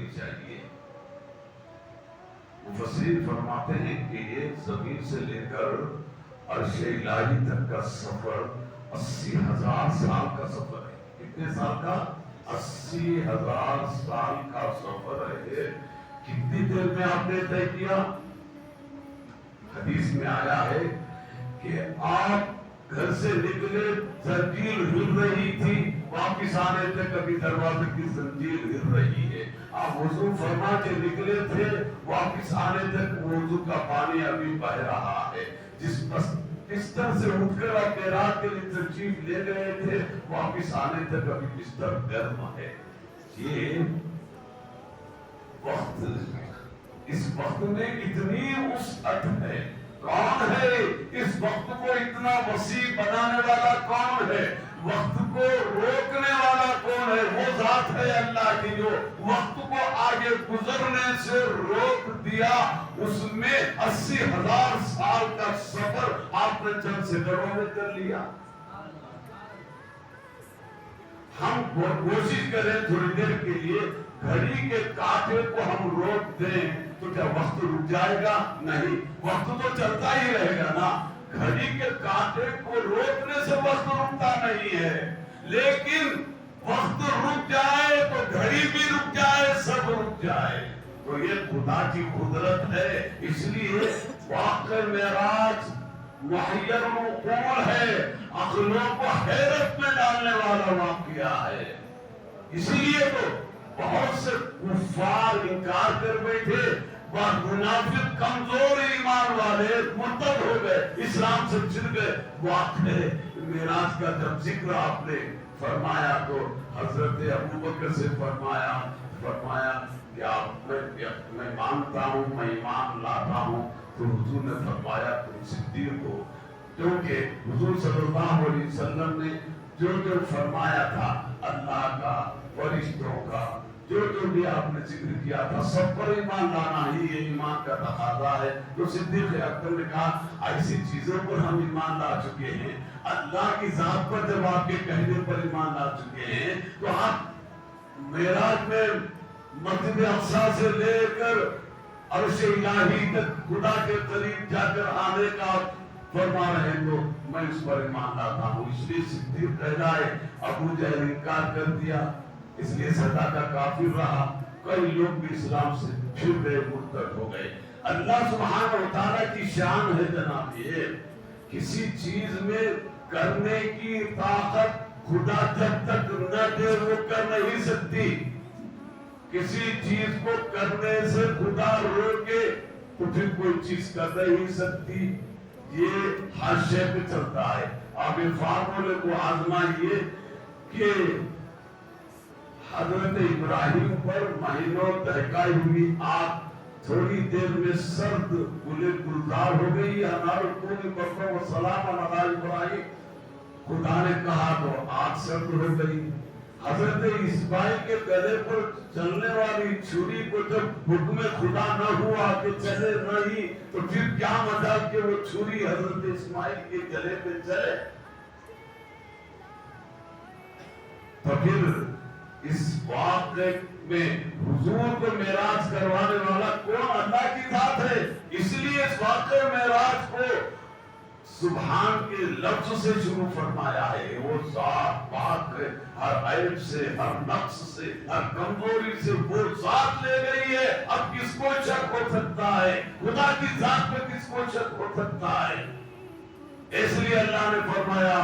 کرنی چاہیے. مفسرین فرماتے ہیں کہ یہ زمین سے لے کر عرش الہی تک کا سفر 80,000 سال کا سفر ہے. کتنے سال کا؟ 80,000 سال کا سفر ہے. کتنی دیر میں آپ نے طے کیا؟ حدیث میں آیا ہے کہ آپ گھر سے نکلے زنجیر ہل رہی تھی، واپس آنے تک کبھی دروازے کی زنجیر ہل رہی ہے. آپ وضو فرما کے نکلے تھے، واپس آنے تک وضو کا پانی ابھی بہ رہا ہے. جس بستر سے اٹھ کر آپ معراج کے لیے تشریف لے گئے تھے، واپس آنے تک ابھی بستر گرم ہے. یہ وقت، اس وقت میں اتنی وسعت ہے. کون ہے اس وقت کو اتنا وسیع بنانے والا؟ کون ہے وقت کو روکنے والا؟ کون ہے؟ وہ ذات ہے اللہ کی جو وقت کو آگے گزرنے سے روک دیا. اس میں 80,000 سال کا سفر آپ نے چند سیکنڈوں میں کر لیا. ہم کوشش کریں تھوڑی دیر کے لیے گھڑی کے کانٹے کو ہم روک دیں تو کیا وقت رک جائے گا؟ نہیں، وقت تو چلتا ہی رہے گا نا. گھڑی کے کانٹے کو روکنے سے وقت رکتا نہیں ہے، لیکن وقت رک جائے تو گھڑی بھی رک جائے، سب رک جائے. تو یہ خدا کی قدرت ہے. اس لیے واقعہ معراج محیر العقول ہے، عقلوں کو حیرت میں ڈالنے والا واقعہ ہے. اسی لیے تو بہت سے کفار انکار کر بیٹھے، بہت منافق کمزور ایمان والے مرتد ہو گئے، اسلام سے چھڑ گئے. واقعہ معراج کا جب ذکر آپ نے فرمایا تو حضرت ابوبکر سے فرمایا کہ میں مانتا ہوں، میں ایمان لاتا ہوں. تو حضور نے فرمایا تم صدیق ہو، کیونکہ حضور صلی اللہ علیہ وسلم نے جو فرمایا تھا اللہ کا، فرشتوں کا، جو بھی آپ نے ذکر کیا تھا، سب پر ایمان لانا ہی یہ ایمان کا تقاضا ہے. تو صدیق اکبر نے کہا ایسی چیزوں پر ہم ایمان لا چکے ہیں، اللہ کی ذات پر جب آپ کے کہنے پر ایمان لا چکے ہیں تو آپ معراج میں مسجد اقصی سے لے کر عرش الہی تک خدا کے قریب جا کر آنے کا فرما رہے ہیں تو میں اس پر ایمان لاتا ہوں. اس لیے صدیق کہلائے. ابو جہل انکار کر دیا، اس لیے سزا کا کافر رہا. کئی لوگ بھی اسلام سے پھر گئے، مرتد ہو گئے. اللہ سبحانہ و تعالیٰ کی شان ہے جناب، یہ کسی چیز میں کرنے کی طاقت خدا جب تک نہ دے وہ کر نہیں سکتی. کسی چیز کو کرنے سے خدا روکے تو پھر کوئی چیز کر نہیں سکتی. یہ ہر شے پہ چلتا ہے. آپ ان فارمولے کو آزمائیے کہ حضرت ابراہیم پر مہینوں دہکائی ہوئی آگ تھوڑی دیر میں سرد گلزار ہو گئی. سلام علی ابراہیم خدا نے کہا تو آگ سرد ہو گئی. حضرت اسماعیل کے گلے پر چلنے والی چھری کو جب حکم خدا نہ ہوا کہ چلے نہیں تو پھر کیا مزہ کہ وہ چھری حضرت اسماعیل کے گلے پہ چلے. تو پھر اس واقعے میں حضور کو معراج کروانے والا کون؟ اللہ کی ذات ہے. اس لیے اس واقعے معراج کو سبحان کے لفظ سے شروع فرمایا ہے. وہ ذات پاک ہے، ہر عیب سے، ہر نقص سے، ہر کمزوری سے وہ ذات لے گئی ہے. اب کس کو شک ہو سکتا ہے؟ خدا کی ذات پہ کس کو شک ہو سکتا ہے؟ اس لیے اللہ نے فرمایا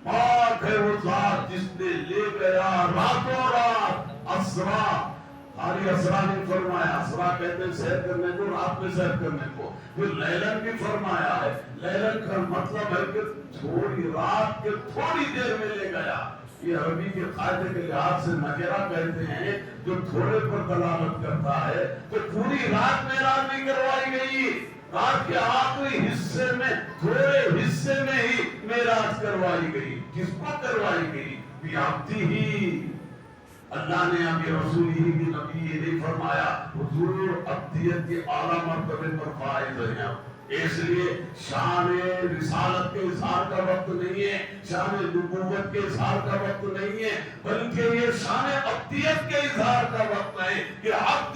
پاک ہے وہ ذات جس نے لے گیا راتوں رات اسرا. ہاری اسرا نے فرمایا، اسرا کہتے ہیں سیر کرنے کو، رات میں سیر کرنے کو. پھر لیلن بھی فرمایا ہے. لیلن کا مطلب ہے کہ تھوڑی رات کے تھوڑی دیر میں لے گیا. یہ عربی کے قاعدے کے لحاظ سے نکرہ کہتے ہیں جو تھوڑے پر دلالت کرتا ہے. تو پوری رات معراج نہیں کروائی گئی، رات کے آخری حصے میں تھوڑے حصے میں ہی معراج کروائی گئی. کس کو کروائی گئی؟ بیابتی ہی. اللہ نے ابھی رسول ہی کی نبی یہ نہیں فرمایا حضور ابدیت کے اعلیٰ مرتبے پر فائز ہیں. اس لیے شان رسالت کے اظہار کا وقت نہیں ہے، شان نبوت کے اظہار کا وقت نہیں ہے، بلکہ یہ شان ابدیت کے اظہار کا وقت ہے کہ عبد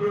2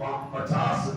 50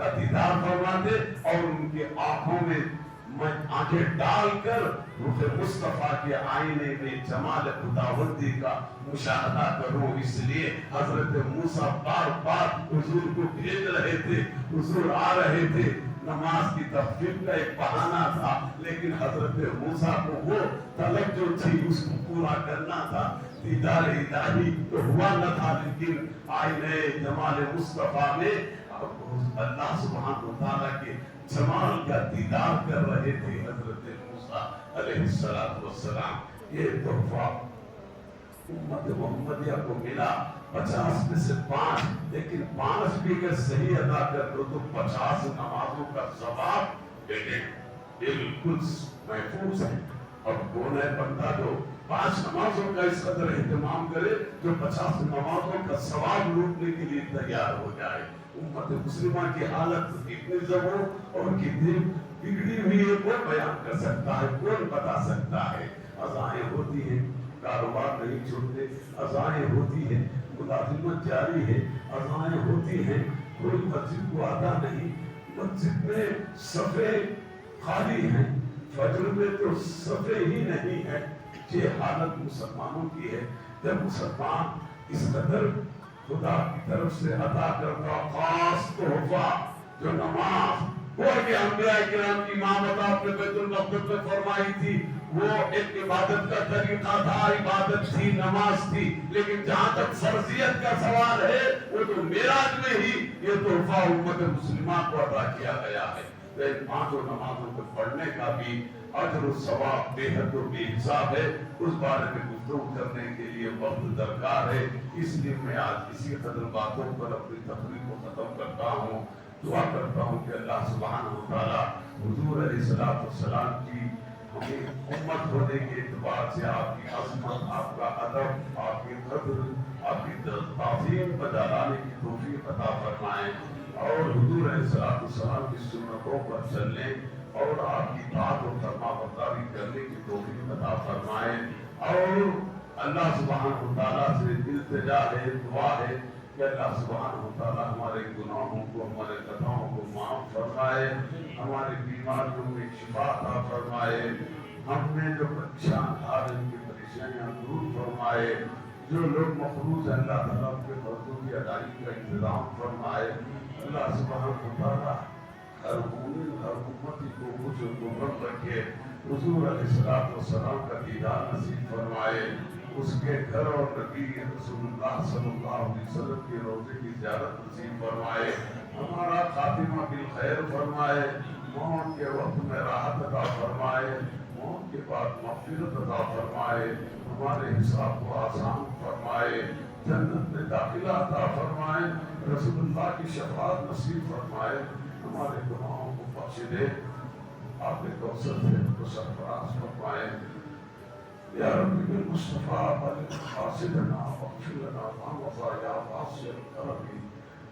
کا دیدار فرماتے اور ان کے آنکھوں میں آنکھیں ڈال کر روح مصطفیٰ کے آئینے میں جمال خداوندی کا مشاہدہ کروں. اس لیے حضرت موسیٰ بار بار حضور کو بھیج رہے تھے. حضور آ رہے تھے, نماز کی تخفیف کا ایک بہانہ تھا, لیکن حضرت موسیٰ کو وہ طلب جو تھی اس کو پورا کرنا تھا. دیدار الہی تو ہوا نہ تھا, لیکن آئینے جمال مصطفیٰ میں اللہ سبحانہ وتعالیٰ کے جمال کا دیدار کر رہے تھے حضرت موسیٰ علیہ السلام. یہ تحفہ امت محمدیہ کو ملا 50 میں سے 5, لیکن 5 بھی اگر صحیح ادا کر دو تو 50 نمازوں کا ثواب بالکل محفوظ ہے. اور کون ہے بندہ جو 5 نمازوں کا اس قدر اہتمام کرے جو 50 نمازوں کا ثواب لوٹنے کے لیے تیار ہو جائے. امت مسلمہ کی حالت کتنی زبر اور کتنی بگڑی ہوئی ہے کون بیان کر سکتا ہے, کون بتا سکتا ہے. اذانیں ہوتی ہیں, کاروبار نہیں چھوڑتے, اذانیں ہوتی ہیں, ملازمت جاری ہے, اذانیں ہوتی ہیں, کوئی مسجد کو آتا نہیں, مسجد میں صفے خالی ہیں, فجر میں تو صفے ہی نہیں ہے. یہ حالت مسلمانوں کی ہے. جب مسلمان اس قدر خدا کی طرف سے عطا کرتا خاص تحفہ جو نماز, وہ کہ انبیاء کرام کی امامت آپ نے بیت المقدس میں فرمائی تھی, وہ ایک عبادت کا طریقہ تھا, عبادت تھی, نماز تھی, لیکن جہاں تک فرضیت کا سوال ہے وہ تو معراج میں ہی یہ تحفہ امت مسلمہ کو عطا کیا گیا ہے. ان 5 نمازوں کو پڑھنے کا بھی اجر و ثواب بے حد و بے حساب ہے. اس بارے میں گفتگو کرنے کے لیے وقت درکار ہے, اس لیے میں آج اسی قدر باتوں پر اپنی تقریر کو ختم کرتا ہوں. دعا کرتا ہوں کہ اللہ سبحانہ و تعالی حضور علیہ السلام کی ہمیں امت ہونے کے اعتبار سے آپ کی عظمت, آپ کا ادب, آپ کی قدر, آپ کی تعظیم بجا لانے کی توفیق عطا فرمائیں, اور حضور علیہ السلام کی سنتوں پر چلنے اور آپ کی اطاعت و فرما برداری کرنے کی توفیق عطا فرمائیں. اور اللہ سبحانہ و تعالیٰ سے التجا ہے, دعا ہے کہ اللہ سبحانہ و تعالیٰ ہمارے گناہوں کو, ہمارے خطاؤں کو معاف فرمائے, ہماری بیماریوں میں شفا عطا فرمائے, ہم میں جو پریشان آ رہے ہیں پریشانیاں دور فرمائے, جو لوگ مفروض ہیں اللہ تعالیٰ کے فرضوں کی ادائیگی کا انتظام فرمائے. اللہ سبحانہ و تعالیٰ ہر مومن, ہر امتی کو خوش و خرم رکھے. حضور علیہ السلام کا دیدار نصیب فرمائے, اس کے گھر اور نبی رسول اللہ صلی اللہ علیہ وسلم کے روضے کی زیارت نصیب فرمائے, ہمارا خاتمہ بالخیر فرمائے, موت کے وقت میں راحت عطا فرمائے, موت کے بعد مغفرت عطا فرمائے, ہمارے حساب کو آسان فرمائے, جنت میں داخلہ عطا فرمائے, رسول اللہ کی شفاعت نصیب فرمائے, ہمارے گناہوں کو بخش دے, آپ نے کوثر سے کو سرفراز فرمائے. یا رب بالمصطفیٰ بلغ مقاصدنا واغفر لنا ما مضى یا واسع الکرم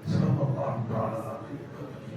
صلی اللہ تعالی علیہ وسلم.